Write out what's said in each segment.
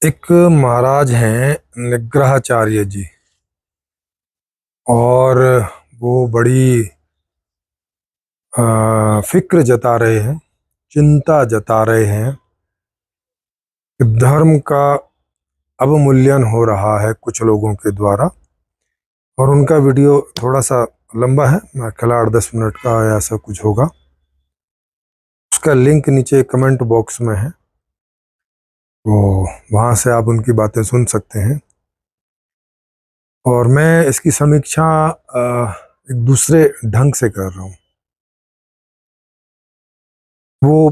एक महाराज हैं निग्रहाचार्य जी। और वो बड़ी फिक्र जता रहे हैं, चिंता जता रहे हैं कि धर्म का अवमूल्यन हो रहा है कुछ लोगों के द्वारा। और उनका वीडियो थोड़ा सा लंबा है, मेरा ख्याल 8-10 मिनट का या ऐसा कुछ होगा। उसका लिंक नीचे कमेंट बॉक्स में है, तो वहाँ से आप उनकी बातें सुन सकते हैं। और मैं इसकी समीक्षा एक दूसरे ढंग से कर रहा हूँ। वो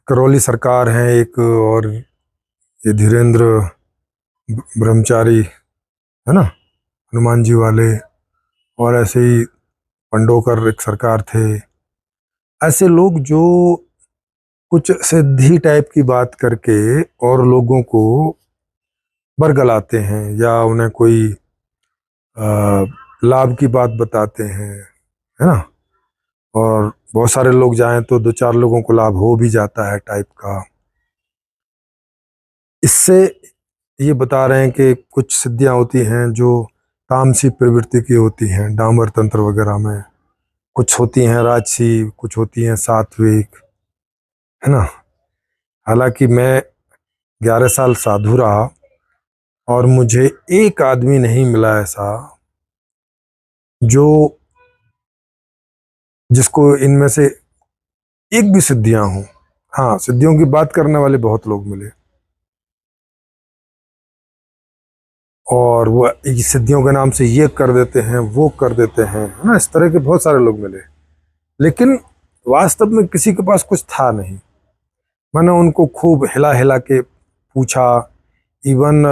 करौली सरकार है एक, और ये धीरेन्द्र ब्रह्मचारी है ना, हनुमान जी वाले, और ऐसे ही पंडोकर एक सरकार थे। ऐसे लोग जो कुछ सिद्धि टाइप की बात करके और लोगों को बरगलाते हैं या उन्हें कोई लाभ की बात बताते हैं, है ना। और बहुत सारे लोग जाएं तो 2-4 लोगों को लाभ हो भी जाता है टाइप का। इससे ये बता रहे हैं कि कुछ सिद्धियां होती हैं जो तामसी प्रवृत्ति की होती हैं, डामर तंत्र वगैरह में। कुछ होती हैं राजसी, कुछ होती हैं सात्विक, है ना। हालांकि मैं 11 साल साधु रहा और मुझे एक आदमी नहीं मिला ऐसा जो जिसको इनमें से एक भी सिद्धियां हों। हाँ, सिद्धियों की बात करने वाले बहुत लोग मिले, और वो इस सिद्धियों के नाम से ये कर देते हैं, वो कर देते हैं, है ना। इस तरह के बहुत सारे लोग मिले, लेकिन वास्तव में किसी के पास कुछ था नहीं। मैंने उनको खूब हिला हिला के पूछा। इवन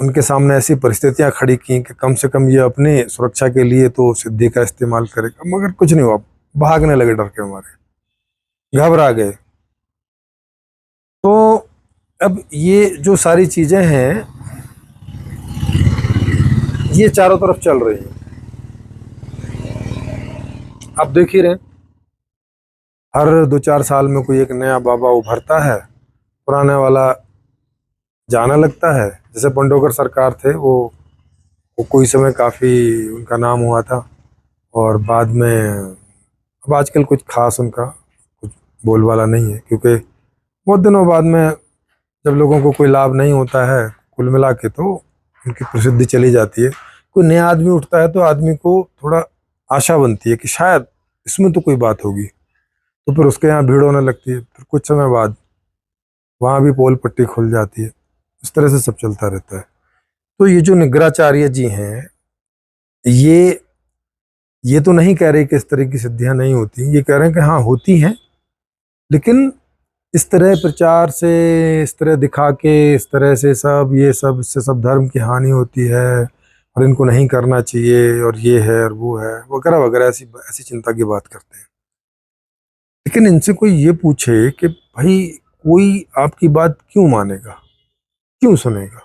उनके सामने ऐसी परिस्थितियां खड़ी की कि कम से कम ये अपनी सुरक्षा के लिए तो सिद्धि का इस्तेमाल करेगा, मगर कुछ नहीं हुआ। भागने लगे डर के मारे, घबरा गए। तो अब ये जो सारी चीजें हैं, ये चारों तरफ चल रही हैं। आप देख ही रहे हैं, हर 2-4 साल में कोई एक नया बाबा उभरता है, पुराने वाला जाना लगता है। जैसे पंडोकर सरकार थे, वो कोई समय काफ़ी उनका नाम हुआ था, और बाद में अब आजकल कुछ खास उनका कुछ बोलबाला नहीं है, क्योंकि बहुत दिनों बाद में जब लोगों को कोई लाभ नहीं होता है कुल मिला के, तो उनकी प्रसिद्धि चली जाती है। कोई नया आदमी उठता है तो आदमी को थोड़ा आशा बनती है कि शायद इसमें तो कोई बात होगी, तो फिर उसके यहाँ भीड़ होने लगती है। फिर कुछ समय बाद वहाँ भी पोल पट्टी खुल जाती है। इस तरह से सब चलता रहता है। तो ये जो निग्राचार्य जी हैं, ये ये तो नहीं कह रहे कि इस तरह की सिद्धियां नहीं होती, ये कह रहे हैं कि हाँ होती हैं, लेकिन इस तरह प्रचार से, इस तरह दिखा के, इस तरह से सब ये सब, इससे सब धर्म की हानि होती है और इनको नहीं करना चाहिए, और ये है और वो है वगैरह वगैरह, ऐसी ऐसी चिंता की बात करते हैं। लेकिन इनसे कोई ये पूछे कि भाई, कोई आपकी बात क्यों मानेगा, क्यों सुनेगा?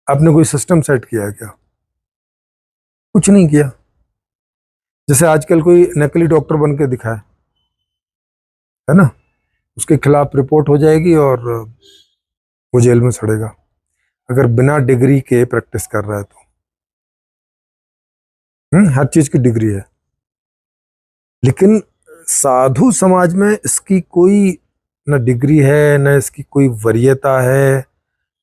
आपने कोई सिस्टम सेट किया है क्या? कुछ नहीं किया। जैसे आजकल कोई नकली डॉक्टर बन के दिखाए, है ना, उसके खिलाफ रिपोर्ट हो जाएगी और वो जेल में सड़ेगा, अगर बिना डिग्री के प्रैक्टिस कर रहा है तो। हर चीज की डिग्री है, लेकिन साधु समाज में इसकी कोई न डिग्री है, न इसकी कोई वरीयता है,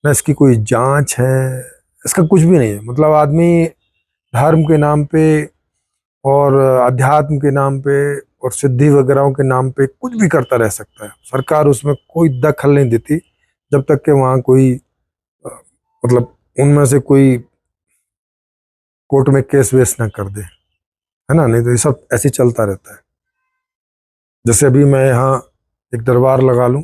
न इसकी कोई जांच है। इसका कुछ भी नहीं है। मतलब आदमी धर्म के नाम पे और अध्यात्म के नाम पे और सिद्धि वगैरह के नाम पे कुछ भी करता रह सकता है। सरकार उसमें कोई दखल नहीं देती, जब तक कि वहाँ कोई अ, मतलब उनमें से कोई कोर्ट में केस वेस ना कर दे, है ना। नहीं तो ये सब ऐसे ही चलता रहता है। जैसे अभी मैं यहाँ एक दरबार लगा लूं,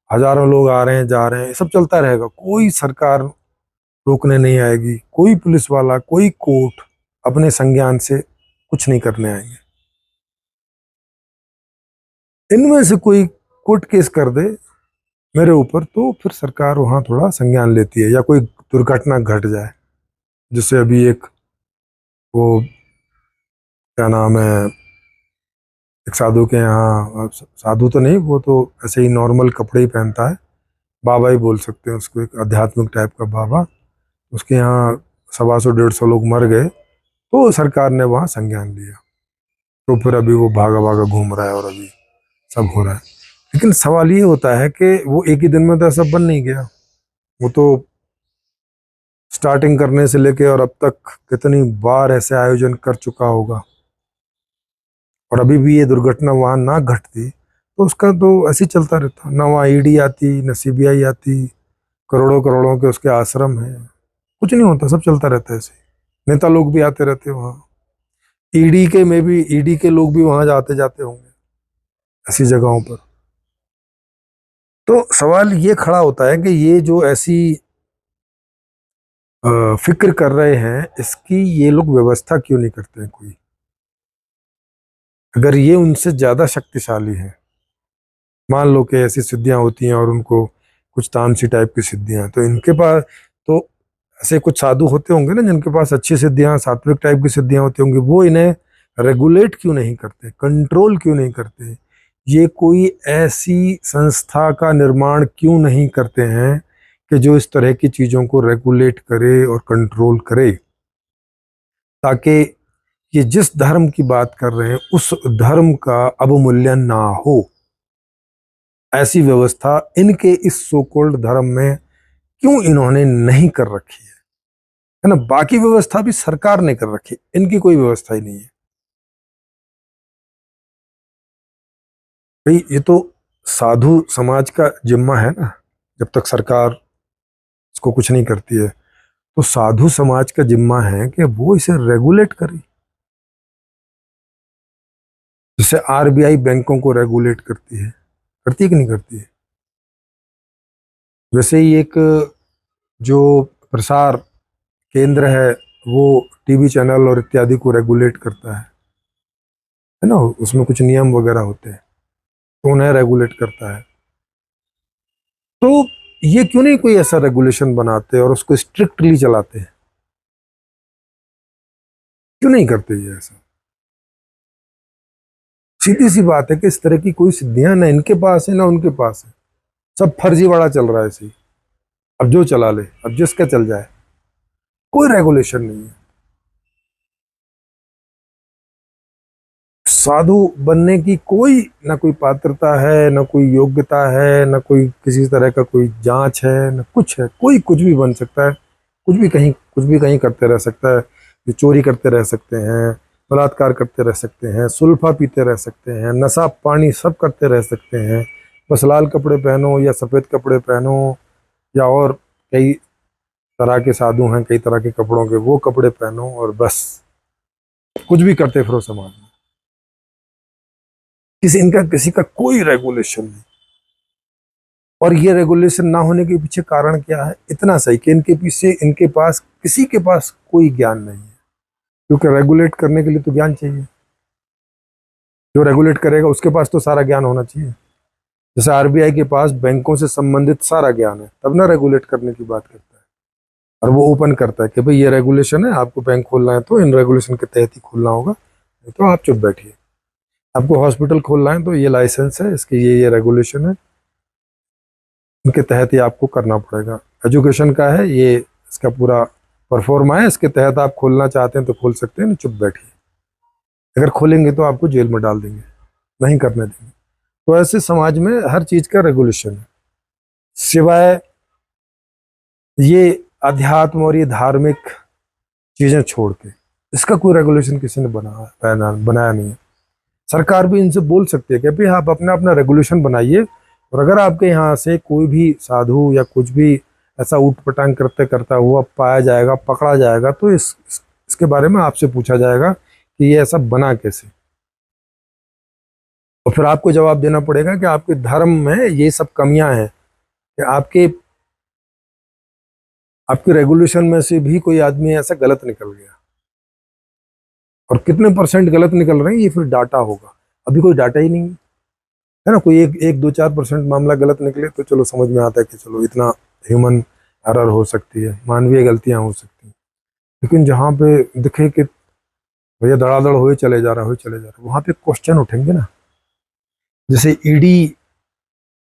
हजारों लोग आ रहे हैं जा रहे हैं, ये सब चलता रहेगा, कोई सरकार रोकने नहीं आएगी, कोई पुलिस वाला, कोई कोर्ट अपने संज्ञान से कुछ नहीं करने आएंगे। इनमें से कोई कोर्ट केस कर दे मेरे ऊपर, तो फिर सरकार वहाँ थोड़ा संज्ञान लेती है, या कोई दुर्घटना घट जाए। जैसे अभी एक, वो क्या नाम है, एक साधु के यहाँ, साधु तो नहीं, वो तो ऐसे ही नॉर्मल कपड़े ही पहनता है, बाबा ही बोल सकते हैं उसको, एक आध्यात्मिक टाइप का बाबा। उसके यहाँ 125-150 लोग मर गए, तो सरकार ने वहाँ संज्ञान लिया। तो फिर अभी वो भागा भागा घूम रहा है और अभी सब हो रहा है। लेकिन सवाल ये होता है कि वो एक ही दिन में तो ऐसा बन नहीं गया। वो तो स्टार्टिंग करने से लेके और अब तक कितनी बार ऐसे आयोजन कर चुका होगा। और अभी भी ये दुर्घटना वहां ना घटती तो उसका तो ऐसे ही चलता रहता, ना वहाँ ईडी आती, ना सीबीआई आती। करोड़ों करोड़ों के उसके आश्रम है, कुछ नहीं होता, सब चलता रहता है ऐसे ही। नेता लोग भी आते रहते हैं वहाँ, ईडी के में भी, ईडी के लोग भी वहां जाते जाते होंगे ऐसी जगहों पर। तो सवाल ये खड़ा होता है कि ये जो ऐसी फिक्र कर रहे हैं, इसकी ये लोग व्यवस्था क्यों नहीं करते हैं कोई? अगर ये उनसे ज्यादा शक्तिशाली है, मान लो कि ऐसी सिद्धियां होती हैं और उनको कुछ तामसी टाइप की सिद्धियां, तो इनके पास तो ऐसे कुछ साधु होते होंगे ना जिनके पास अच्छी सिद्धियां, सात्विक टाइप की सिद्धियां होती होंगी, वो इन्हें रेगुलेट क्यों नहीं करते, कंट्रोल क्यों नहीं करते? ये कोई ऐसी संस्था का निर्माण क्यों नहीं करते हैं कि जो इस तरह की चीजों को रेगुलेट करे और कंट्रोल करे, ताकि ये जिस धर्म की बात कर रहे हैं उस धर्म का अवमूल्यन ना हो। ऐसी व्यवस्था इनके इस सो कॉल्ड धर्म में क्यों इन्होंने नहीं कर रखी है ना? बाकी व्यवस्था भी सरकार ने कर रखी, इनकी कोई व्यवस्था ही नहीं है। भाई ये तो साधु समाज का जिम्मा है ना, जब तक सरकार इसको कुछ नहीं करती है, तो साधु समाज का जिम्मा है कि वो इसे रेगुलेट करे। जैसे आरबीआई बैंकों को रेगुलेट करती है कि नहीं करती है? वैसे ही एक जो प्रसार केंद्र है वो टीवी चैनल और इत्यादि को रेगुलेट करता है ना, उसमें कुछ नियम वगैरह होते हैं, तो उन्हें रेगुलेट करता है। तो ये क्यों नहीं कोई ऐसा रेगुलेशन बनाते और उसको स्ट्रिक्टली चलाते हैं? क्यों नहीं करते ये ऐसा? सीधी सी बात है कि इस तरह की कोई सिद्धियां ना इनके पास है ना उनके पास है, सब फर्जीवाड़ा चल रहा है ऐसे ही। अब जो चला ले, अब जिसका चल जाए, कोई रेगुलेशन नहीं है। साधु बनने की कोई ना कोई पात्रता है, ना कोई योग्यता है, ना कोई किसी तरह का कोई जांच है, ना कुछ है। कोई कुछ भी बन सकता है, कुछ भी कहीं करते रह सकता है। जो चोरी करते रह सकते हैं, बलात्कार करते रह सकते हैं, सुल्फा पीते रह सकते हैं, नशा पानी सब करते रह सकते हैं। बस लाल कपड़े पहनो या सफ़ेद कपड़े पहनो, या और कई तरह के साधु हैं, कई तरह के कपड़ों के, वो कपड़े पहनो और बस कुछ भी करते फिरो समाज में। किसी का कोई रेगुलेशन नहीं। और ये रेगुलेशन ना होने के पीछे कारण क्या है? इतना सही कि इनके पीछे, इनके पास, किसी के पास कोई ज्ञान नहीं है। क्योंकि रेगुलेट करने के लिए तो ज्ञान चाहिए, जो रेगुलेट करेगा उसके पास तो सारा ज्ञान होना चाहिए। जैसे आरबीआई के पास बैंकों से संबंधित सारा ज्ञान है, तब ना रेगुलेट करने की बात करता है। और वो ओपन करता है कि भाई ये रेगुलेशन है, आपको बैंक खोलना है तो इन रेगुलेशन के तहत ही खोलना होगा, नहीं तो आप चुप बैठिए। आपको हॉस्पिटल खोलना है तो ये लाइसेंस है, इसके ये रेगुलेशन है, इनके तहत ही आपको करना पड़ेगा। एजुकेशन का है ये, इसका पूरा परफॉर्मा है, इसके तहत आप खोलना चाहते हैं तो खोल सकते हैं, नहीं चुप बैठिए। अगर खोलेंगे तो आपको जेल में डाल देंगे, नहीं करने देंगे। तो ऐसे समाज में हर चीज का रेगुलेशन है, सिवाय ये अध्यात्म और ये धार्मिक चीजें छोड़ के। इसका कोई रेगुलेशन किसी ने बनाया नहीं है। सरकार भी इनसे बोल सकती है कि भाई आप अपना अपना रेगुलेशन बनाइए, और अगर आपके यहाँ से कोई भी साधु या कुछ भी ऐसा ऊट पटांग करते करता हुआ पाया जाएगा, पकड़ा जाएगा, तो इसके बारे में आपसे पूछा जाएगा कि ये ऐसा बना कैसे। और फिर आपको जवाब देना पड़ेगा कि आपके धर्म में ये सब कमियां हैं, कि आपके आपके रेगुलेशन में से भी कोई आदमी ऐसा गलत निकल गया। और कितने परसेंट गलत निकल रहे हैं ये फिर डाटा होगा, अभी कोई डाटा ही नहीं है ना। कोई एक एक 2-4% मामला गलत निकले तो चलो समझ में आता है कि चलो इतना ह्यूमन एरर हो सकती है, मानवीय गलतियां हो सकती हैं। लेकिन जहाँ पे दिखे कि भैया धड़ाधड़ हुए चले जा रहा, वहां पे क्वेश्चन उठेंगे ना। जैसे ईडी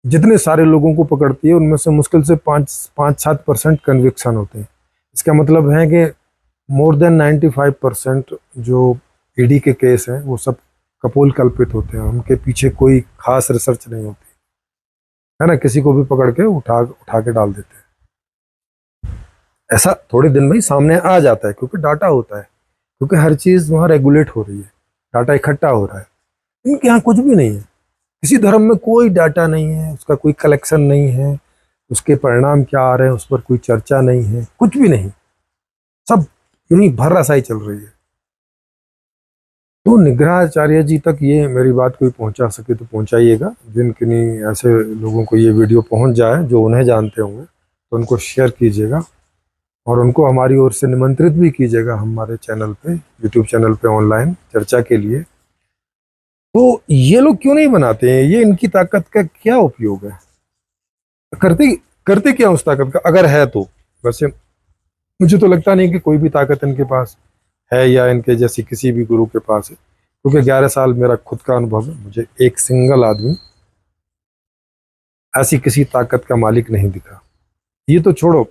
जितने सारे लोगों को पकड़ती है उनमें से मुश्किल से 5-7% कन्विक्शन होते हैं। इसका मतलब है कि मोर देन 95% जो ईडी के केस हैं वो सब कपोल कल्पित होते हैं, उनके पीछे कोई खास रिसर्च नहीं होती है ना, किसी को भी पकड़ के उठा उठा के डाल देते हैं। ऐसा थोड़े दिन में ही सामने आ जाता है क्योंकि डाटा होता है, क्योंकि हर चीज़ वहाँ रेगुलेट हो रही है, डाटा इकट्ठा हो रहा है। इनके यहाँ कुछ भी नहीं है, किसी धर्म में कोई डाटा नहीं है, उसका कोई कलेक्शन नहीं है, उसके परिणाम क्या आ रहे हैं उस पर कोई चर्चा नहीं है, कुछ भी नहीं, सब यूं ही भर्रासाई चल रही है। तो निग्रहाचार्य जी तक ये मेरी बात कोई पहुंचा सके तो पहुंचाइएगा, जिन किन्हीं ऐसे लोगों को ये वीडियो पहुंच जाए जो उन्हें जानते होंगे तो उनको शेयर कीजिएगा, और उनको हमारी ओर से निमंत्रित भी कीजिएगा हमारे चैनल पे, यूट्यूब चैनल पे ऑनलाइन चर्चा के लिए। तो ये लोग क्यों नहीं बनाते हैं, ये इनकी ताकत का क्या उपयोग है, करते करते क्या उस ताकत का, अगर है तो। वैसे मुझे तो लगता नहीं कि कोई भी ताकत इनके पास है या इनके जैसी किसी भी गुरु के पास है, क्योंकि 11 साल मेरा खुद का अनुभव है, मुझे एक सिंगल आदमी ऐसी किसी ताकत का मालिक नहीं दिखा। ये तो छोड़ो,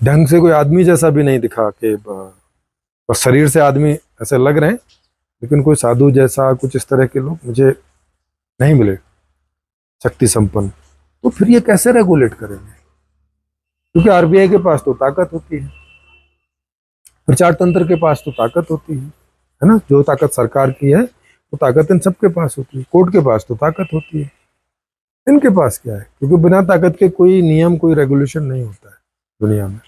ढंग से कोई आदमी जैसा भी नहीं दिखा कि बस शरीर से आदमी ऐसे लग रहे हैं, लेकिन कोई साधु जैसा कुछ इस तरह के लोग मुझे नहीं मिले शक्ति संपन्न। तो फिर ये कैसे रेगुलेट करेंगे, क्योंकि आरबीआई के पास तो ताकत होती है, प्रचार तंत्र के पास तो ताकत होती है ना, जो ताकत सरकार की है वो ताकत इन सबके पास होती है, कोर्ट के पास तो ताकत होती है, इनके पास क्या है, क्योंकि बिना ताकत के कोई नियम कोई रेगुलेशन नहीं होता है दुनिया में।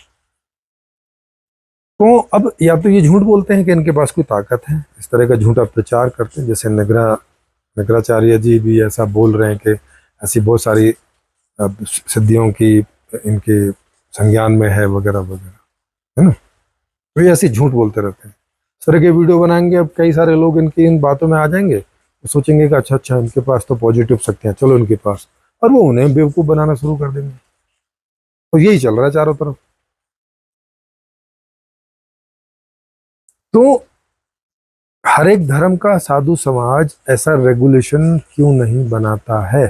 तो अब या तो ये झूठ बोलते हैं कि इनके पास कोई ताकत है, इस तरह का झूठा प्रचार करते हैं, जैसे निग्राचार्य जी भी ऐसा बोल रहे हैं कि ऐसी बहुत सारी सिद्धियों की इनके संज्ञान में है वगैरह वगैरह, है ना। तो ये ऐसे झूठ बोलते रहते हैं, इस तरह के वीडियो बनाएंगे, अब कई सारे लोग इनकी इन बातों में आ जाएंगे, तो सोचेंगे कि अच्छा अच्छा इनके पास तो पॉजिटिव शक्तियाँ, चलो इनके पास, और वो उन्हें बेवकूफ़ बनाना शुरू कर देंगे। तो यही चल रहा है चारों तरफ। तो हर एक धर्म का साधु समाज ऐसा रेगुलेशन क्यों नहीं बनाता है,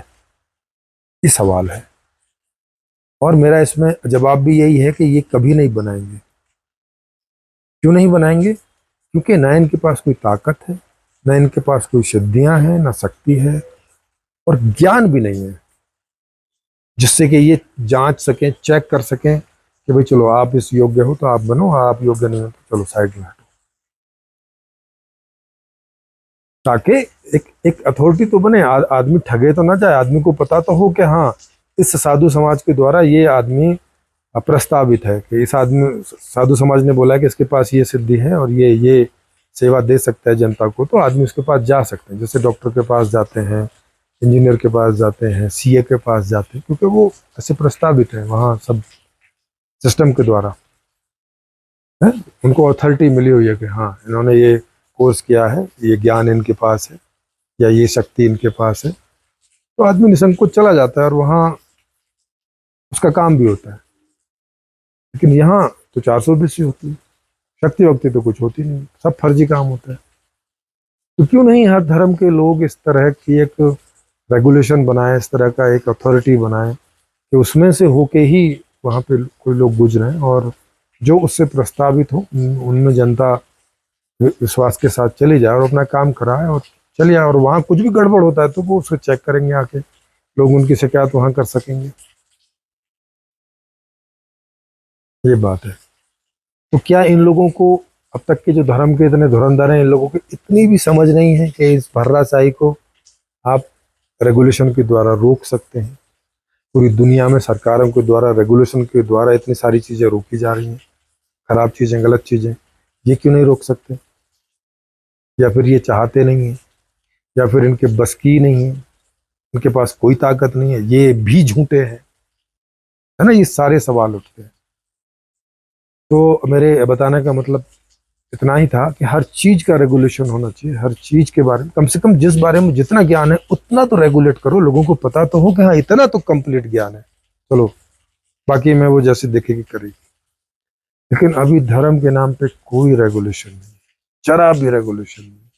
ये सवाल है, और मेरा इसमें जवाब भी यही है कि ये कभी नहीं बनाएंगे। क्यों नहीं बनाएंगे, क्योंकि ना इनके पास कोई ताकत है, ना इनके पास कोई सिद्धियां हैं, ना शक्ति है, और ज्ञान भी नहीं है जिससे कि ये जांच सकें, चेक कर सकें कि भाई चलो आप इस योग्य हो तो आप बनो, आप योग्य नहीं हो तो चलो साइड में हटो, ताकि एक एक अथॉरिटी तो बने, आदमी ठगे तो ना जाए, आदमी को पता तो हो कि हाँ इस साधु समाज के द्वारा ये आदमी प्रस्तावित है, कि इस आदमी साधु समाज ने बोला है कि इसके पास ये सिद्धि है और ये सेवा दे सकता है जनता को, तो आदमी उसके पास जा सकते हैं, जैसे डॉक्टर के पास जाते हैं, इंजीनियर के पास जाते हैं, सीए के पास जाते हैं, क्योंकि वो ऐसे प्रस्तावित है वहाँ सब सिस्टम के द्वारा, है, उनको अथॉरिटी मिली हुई है कि हाँ इन्होंने ये कोर्स किया है, ये ज्ञान इनके पास है या ये शक्ति इनके पास है, तो आदमी निसंकोच चला जाता है और वहाँ उसका काम भी होता है। लेकिन यहाँ तो 420 होती है, शक्ति वक्ति तो कुछ होती नहीं, सब फर्जी काम होता है। तो क्यों नहीं हर धर्म के लोग इस तरह की एक रेगुलेशन बनाए, इस तरह का एक अथॉरिटी बनाए कि उसमें से होके ही वहाँ पे कोई लोग गुजरें, और जो उससे प्रस्तावित हो उनमें जनता विश्वास के साथ चली जाए और अपना काम कराए और चलिए, और वहाँ कुछ भी गड़बड़ होता है तो वो उसको चेक करेंगे आके, लोग उनकी शिकायत वहाँ कर सकेंगे, ये बात है। तो क्या इन लोगों को, अब तक के जो धर्म के इतने धुरंधर हैं, इन लोगों को इतनी भी समझ नहीं है कि इस भर्राशाही को आप रेगुलेशन के द्वारा रोक सकते हैं। पूरी दुनिया में सरकारों के द्वारा, रेगुलेशन के द्वारा इतनी सारी चीज़ें रोकी जा रही हैं, खराब चीज़ें, गलत चीज़ें, ये क्यों नहीं रोक सकते, या फिर ये चाहते नहीं हैं, या फिर इनके बस की नहीं है, इनके पास कोई ताकत नहीं है, ये भी झूठे हैं, है ना, ये सारे सवाल उठते हैं। तो मेरे बताने का मतलब इतना ही था कि हर चीज का रेगुलेशन होना चाहिए, हर चीज के बारे में कम से कम जिस बारे में जितना ज्ञान है उतना तो रेगुलेट करो, लोगों को पता तो हो कि हाँ इतना तो कंप्लीट ज्ञान है, चलो बाकी मैं वो जैसे देखेगी करेगी। लेकिन अभी धर्म के नाम पे कोई रेगुलेशन नहीं, जरा भी रेगुलेशन नहीं।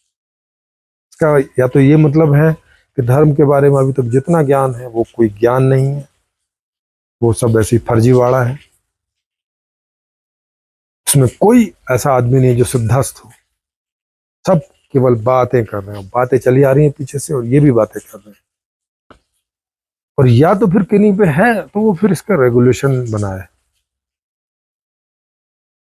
इसका या तो ये मतलब है कि धर्म के बारे में अभी तक जितना ज्ञान है वो कोई ज्ञान नहीं है, वो सब ऐसी फर्जीवाड़ा है। उसमें कोई ऐसा आदमी नहीं जो सिद्धस्त हो, सब केवल बातें कर रहे हैं, बातें चली आ रही हैं पीछे से और ये भी बातें कर रहे हैं। और या तो फिर किन्हीं पे है तो वो फिर इसका रेगुलेशन बनाए।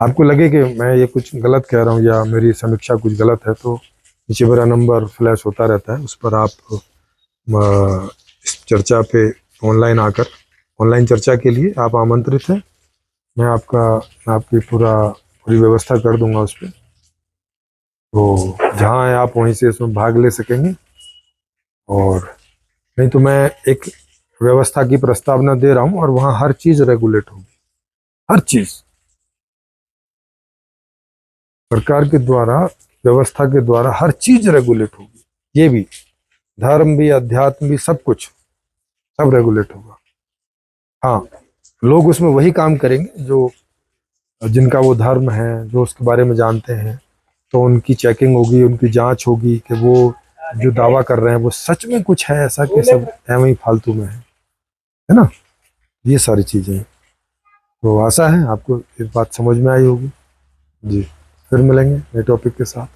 आपको लगे कि मैं ये कुछ गलत कह रहा हूँ या मेरी समीक्षा कुछ गलत है तो नीचे मेरा नंबर फ्लैश होता रहता है, उस पर आप इस चर्चा पे ऑनलाइन चर्चा के लिए आप आमंत्रित हैं। मैं आपकी पूरी व्यवस्था कर दूंगा उस पर, तो जहाँ है आप वहीं से इसमें भाग ले सकेंगे। और नहीं तो मैं एक व्यवस्था की प्रस्तावना दे रहा हूँ और वहाँ हर चीज़ रेगुलेट होगी, हर चीज़ सरकार के द्वारा, व्यवस्था के द्वारा हर चीज़ रेगुलेट होगी। ये भी धर्म भी, अध्यात्म भी, सब कुछ सब रेगुलेट होगा। हाँ, लोग उसमें वही काम करेंगे जो जिनका वो धर्म है, जो उसके बारे में जानते हैं, तो उनकी चेकिंग होगी, उनकी जांच होगी कि वो जो दावा कर रहे हैं वो सच में कुछ है ऐसा कि सब ऐਵੇਂ ही फालतू में है ना। ये सारी चीज़ें हैं। तो आशा है आपको ये बात समझ में आई होगी। जी, फिर मिलेंगे नए टॉपिक के साथ।